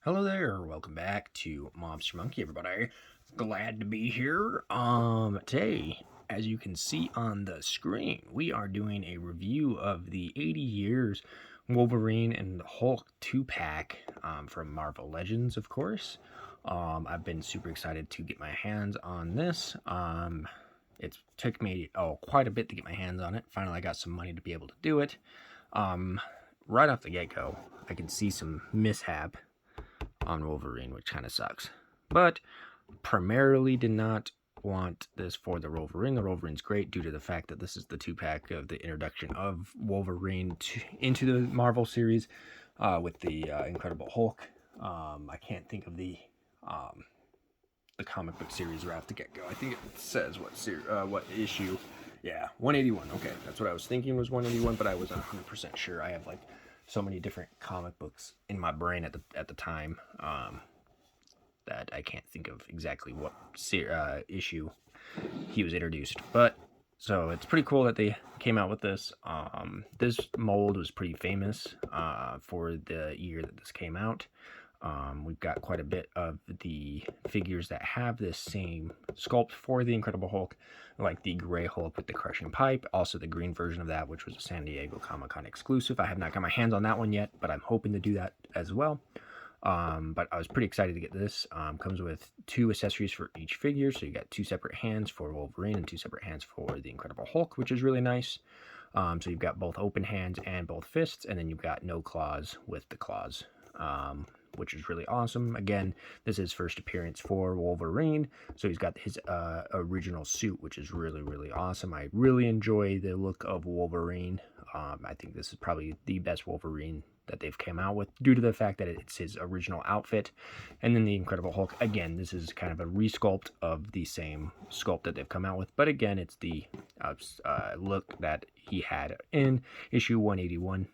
Hello there, welcome back to Monster Monkey, everybody. Glad to be here. Today, as you can see on the screen, we are doing a review of the 80 years Wolverine and Hulk 2-pack from Marvel Legends, of course. I've been super excited to get my hands on this. It took me quite a bit to get my hands on it. Finally, I got some money to be able to do it. Right off the get-go, I can see some mishap on Wolverine, which kind of sucks. But primarily did not want this for the Wolverine. The Wolverine's great due to the fact that this is the 2-pack of the introduction of Wolverine into the Marvel series with the Incredible Hulk. I can't think of the comic book series right off the get-go. I think it says what issue. Yeah, 181. Okay, that's what I was thinking was 181, but I wasn't 100% sure. I have like so many different comic books in my brain at the time that I can't think of exactly what issue he was introduced. But so it's pretty cool that they came out with this. This mold was pretty famous for the year that this came out. We've got quite a bit of the figures that have this same sculpt for the Incredible Hulk, like the gray Hulk with the crushing pipe, also the green version of that, which was a San Diego Comic-Con exclusive. I have not got my hands on that one yet, but I'm hoping to do that as well. But I was pretty excited to get this. Comes with 2 accessories for each figure, so you got 2 separate hands for Wolverine and 2 separate hands for the Incredible Hulk, which is really nice. So you've got both open hands and both fists, and then you've got no claws with the claws. Which is really awesome. Again, this is first appearance for Wolverine, so he's got his original suit, which is really, really awesome. I really enjoy the look of Wolverine. I think this is probably the best Wolverine that they've come out with due to the fact that it's his original outfit. And then the Incredible Hulk, again, this is kind of a resculpt of the same sculpt that they've come out with, but again, it's the look that he had in issue 181.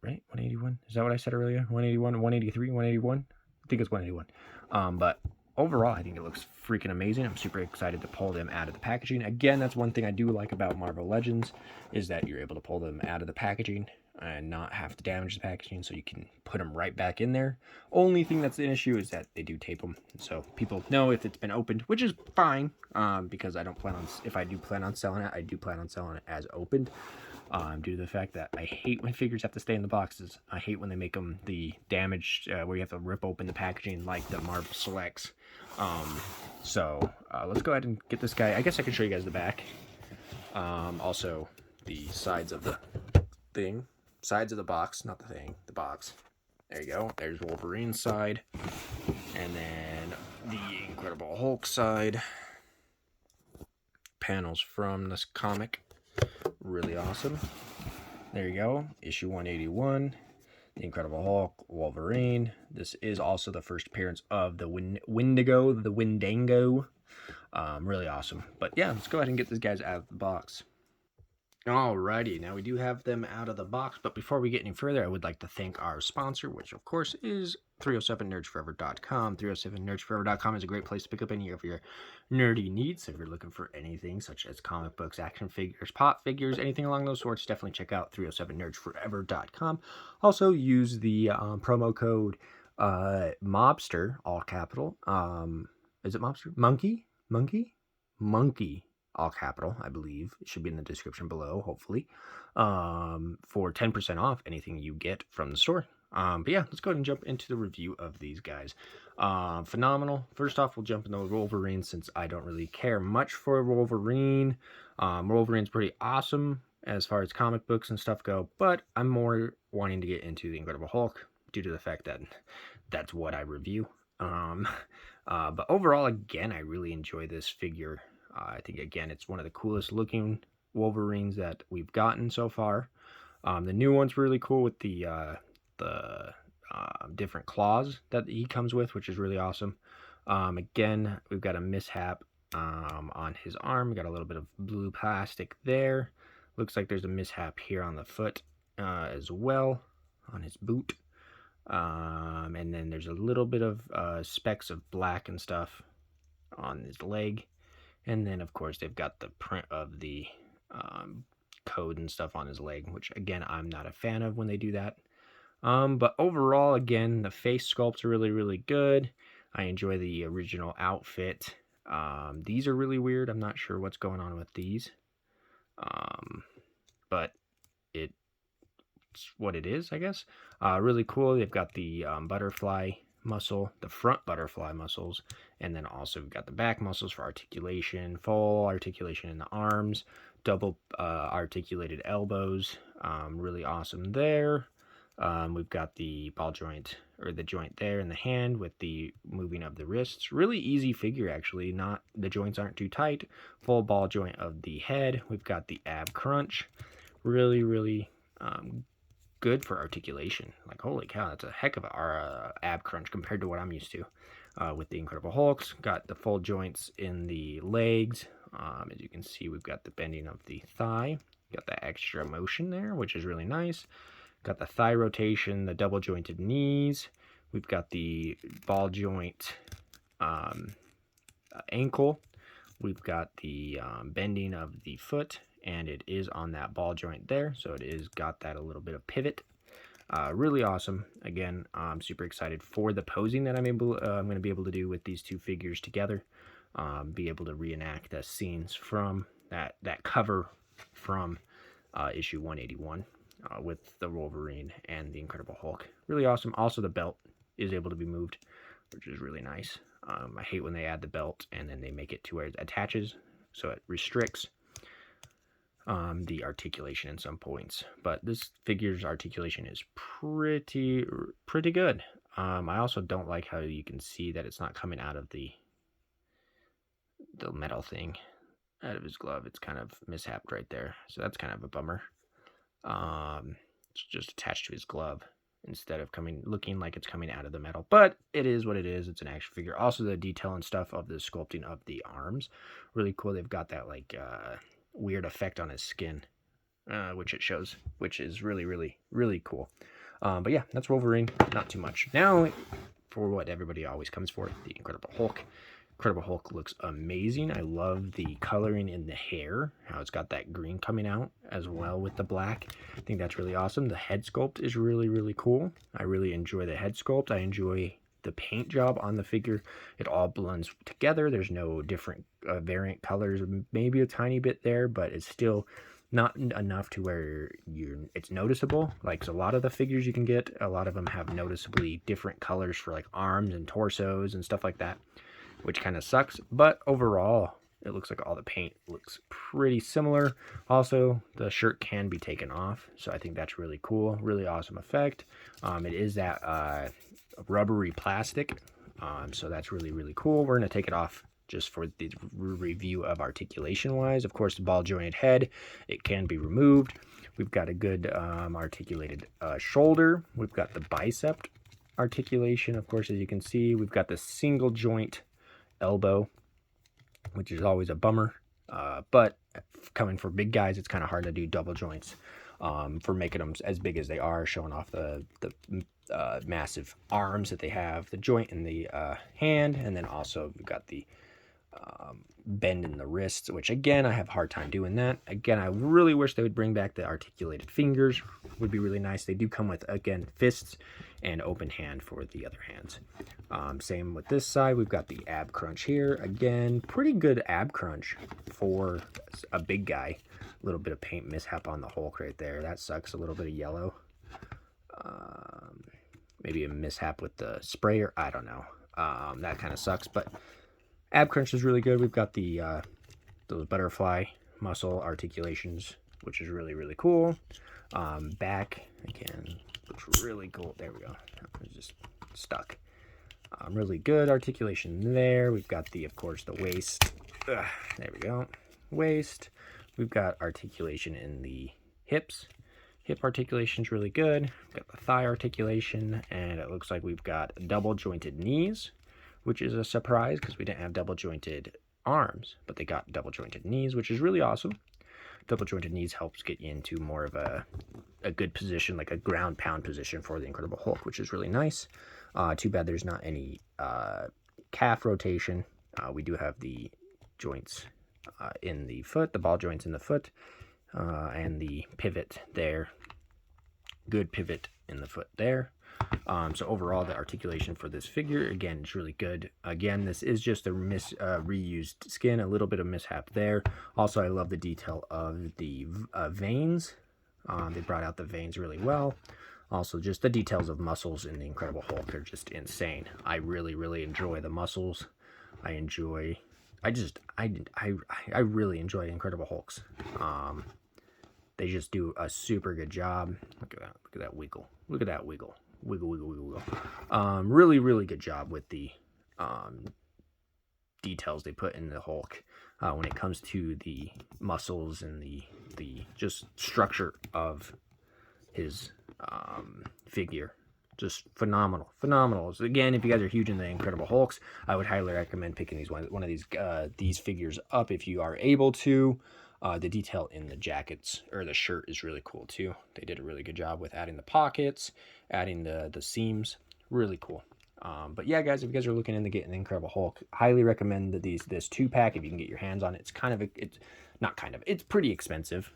Right? 181? Is that what I said earlier? 181, 183, 181? I think it's 181. But overall, I think it looks freaking amazing. I'm super excited to pull them out of the packaging. Again, that's one thing I do like about Marvel Legends, is that you're able to pull them out of the packaging and not have to damage the packaging, so you can put them right back in there. Only thing that's an issue is that they do tape them, so people know if it's been opened, which is fine, because I don't plan on, if I do plan on selling it, I do plan on selling it as opened. Due to the fact that I hate when figures have to stay in the boxes. I hate when they make them the damaged, where you have to rip open the packaging like the Marvel Selects. So let's go ahead and get this guy. I guess I can show you guys the back. Also, the sides of the thing. Sides of the box, not the thing, the box. There you go. There's Wolverine's side. And then the Incredible Hulk side. Panels from this comic. Really awesome. There you go. Issue 181. The Incredible Hulk, Wolverine. This is also the first appearance of the Wendigo. Really awesome. But yeah, let's go ahead and get these guys out of the box. Alrighty, now we do have them out of the box, but before we get any further, I would like to thank our sponsor, which of course is 307nerdsforever.com. 307nerdsforever.com is a great place to pick up any of your nerdy needs. So if you're looking for anything such as comic books, action figures, pop figures, anything along those sorts, definitely check out 307nerdsforever.com. Also use the promo code Mobster, all capital. Is it Mobster? Monkey. All capital, I believe. It should be in the description below, hopefully, for 10% off anything you get from the store. But yeah, let's go ahead and jump into the review of these guys. Phenomenal. First off, we'll jump into Wolverine, since I don't really care much for Wolverine. Wolverine's pretty awesome as far as comic books and stuff go, but I'm more wanting to get into the Incredible Hulk due to the fact that that's what I review. But overall, again, I really enjoy this figure. I think, again, it's one of the coolest looking Wolverines that we've gotten so far. The new one's really cool with the different claws that he comes with, which is really awesome. Again, we've got a mishap on his arm. We got a little bit of blue plastic there. Looks like there's a mishap here on the foot as well, on his boot. And then there's a little bit of specks of black and stuff on his leg. And then, of course, they've got the print of the code and stuff on his leg, which, again, I'm not a fan of when they do that. But overall, again, the face sculpts are really, really good. I enjoy the original outfit. These are really weird. I'm not sure what's going on with these. But it's what it is, I guess. Really cool. They've got the butterfly muscle, the front butterfly muscles, and then also we've got the back muscles for articulation, full articulation in the arms, double articulated elbows. Really awesome there. We've got the ball joint, or the joint there in the hand with the moving of the wrists. Really easy figure, actually. Not, the joints aren't too tight. Full ball joint of the head. We've got the ab crunch. Really, really good for articulation. Like, holy cow, that's a heck of a ab crunch compared to what I'm used to with the Incredible Hulks. Got the full joints in the legs. As you can see, we've got the bending of the thigh. Got the extra motion there, which is really nice. Got the thigh rotation, the double jointed knees. We've got the ball joint ankle. We've got the bending of the foot, and it is on that ball joint there, so it is got that a little bit of pivot. Really awesome. Again, I'm super excited for the posing that I'm going to be able to do with these two figures together. Be able to reenact the scenes from that cover from issue 181 with the Wolverine and the Incredible Hulk. Really awesome. Also, the belt is able to be moved, which is really nice. I hate when they add the belt and then they make it to where it attaches, so it restricts the articulation in some points. But this figure's articulation is pretty good. I also don't like how you can see that it's not coming out of the metal thing out of his glove. It's kind of mishapped right there, so that's kind of a bummer. It's just attached to his glove instead of looking like it's coming out of the metal, but it is what it is. It's an action figure. Also, the detail and stuff of the sculpting of the arms, really cool. They've got that like weird effect on his skin, which it shows, which is really, really, really cool. But yeah, that's Wolverine. Not too much. Now, for what everybody always comes for, the Incredible Hulk. Incredible Hulk looks amazing. I love the coloring in the hair, how it's got that green coming out as well with the black. I think that's really awesome. The head sculpt is really, really cool. I really enjoy the head sculpt. I enjoy the paint job on the figure. It all blends together. There's no different variant colors, maybe a tiny bit there, but it's still not enough to where it's noticeable. Like, so a lot of the figures you can get, a lot of them have noticeably different colors for like arms and torsos and stuff like that, which kind of sucks. But overall, it looks like all the paint looks pretty similar. Also, the shirt can be taken off, so I think that's really cool. Really awesome effect. It is that rubbery plastic, so that's really, really cool. We're going to take it off just for the review of articulation wise. Of course, the ball jointed head, it can be removed. We've got a good articulated shoulder. We've got the bicep articulation, of course, as you can see. We've got the single joint elbow, which is always a bummer, but coming for big guys, it's kind of hard to do double joints for making them as big as they are, showing off the massive arms that they have, the joint in the hand, and then also we've got the bend in the wrists, which again, I have a hard time doing that. Again, I really wish they would bring back the articulated fingers. Would be really nice. They do come with, again, fists and open hand for the other hands. Same with this side. We've got the ab crunch here. Again, pretty good ab crunch for a big guy. A little bit of paint mishap on the Hulk right there. That sucks. A little bit of yellow. Maybe a mishap with the sprayer. I don't know. That kind of sucks, but ab crunch is really good. We've got the those butterfly muscle articulations, which is really, really cool. Back, again, looks really cool. There we go. It's just stuck. Really good articulation there. We've got the, of course, the waist. There we go. Waist. We've got articulation in the hips. Hip articulation is really good. We've got the thigh articulation, and it looks like we've got double jointed knees, which is a surprise because we didn't have double jointed arms, but they got double jointed knees, which is really awesome. Double jointed knees helps get you into more of a good position, like a ground pound position for the Incredible Hulk, which is really nice. Too bad there's not any calf rotation. We do have the joints in the foot, the ball joints in the foot, and the pivot there. Good pivot in the foot there. So overall, the articulation for this figure, again, is really good. Again, this is just a reused skin, a little bit of mishap there. Also, I love the detail of the veins. They brought out the veins really well. Also, just the details of muscles in the Incredible Hulk are just insane. I really, really enjoy the muscles. I really enjoy Incredible Hulks. They just do a super good job. Look at that. Look at that wiggle. Look at that wiggle. Wiggle, wiggle, wiggle, wiggle. Really, really good job with the details they put in the Hulk when it comes to the muscles and the just structure of his figure. Just phenomenal, phenomenal. So again, if you guys are huge in the Incredible Hulks, I would highly recommend picking one of these figures up if you are able to. The detail in the jackets or the shirt is really cool too. They did a really good job with adding the pockets, adding the seams. Really cool. But yeah, guys, if you guys are looking into getting the Incredible Hulk, highly recommend this 2-pack if you can get your hands on it. It's pretty expensive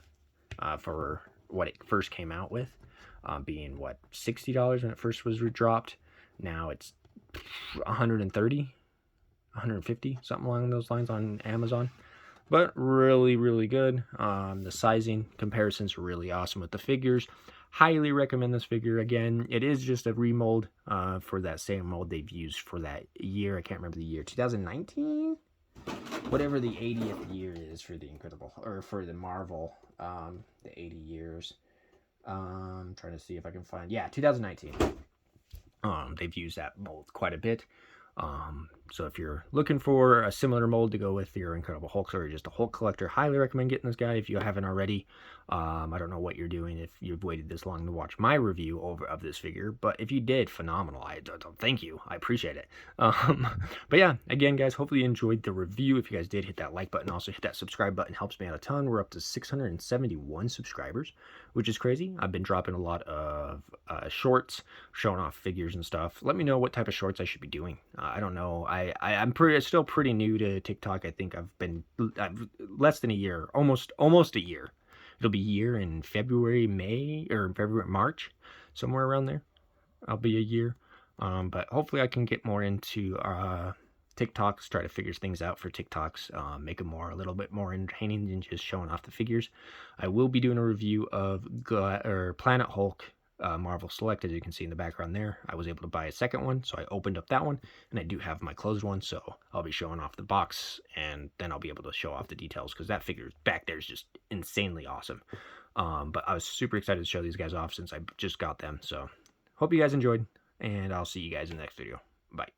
for what it first came out with. Being what, $60 when it first was dropped. Now it's $130, $150, something along those lines on Amazon. But really, really good. The sizing comparisons are really awesome with the figures. Highly recommend this figure. Again, it is just a remold for that same mold they've used for that year. I can't remember the year. 2019? Whatever the 80th year is for the Incredible, or for the Marvel, the 80 years. I'm trying to see if I can find, 2019. They've used that mold quite a bit. So if you're looking for a similar mold to go with your Incredible Hulks, or just a Hulk collector, highly recommend getting this guy if you haven't already. I don't know what you're doing if you've waited this long to watch my review of this figure, but if you did, phenomenal. Thank you. I appreciate it. But yeah, again, guys, hopefully you enjoyed the review. If you guys did, hit that like button. Also hit that subscribe button. Helps me out a ton. We're up to 671 subscribers, which is crazy. I've been dropping a lot of shorts, showing off figures and stuff. Let me know what type of shorts I should be doing. I don't know. I'm still pretty new to TikTok. I think I've less than a year, almost a year. It'll be a year in February, March, somewhere around there. I'll be a year. But hopefully I can get more into TikToks, try to figure things out for TikToks, make them a little bit more entertaining than just showing off the figures. I will be doing a review of Planet Hulk Marvel Select, as you can see in the background there. I was able to buy a second one, so I opened up that one, and I do have my closed one, so I'll be showing off the box, and then I'll be able to show off the details, because that figure back there is just insanely awesome. But I was super excited to show these guys off since I just got them, so hope you guys enjoyed, and I'll see you guys in the next video. Bye.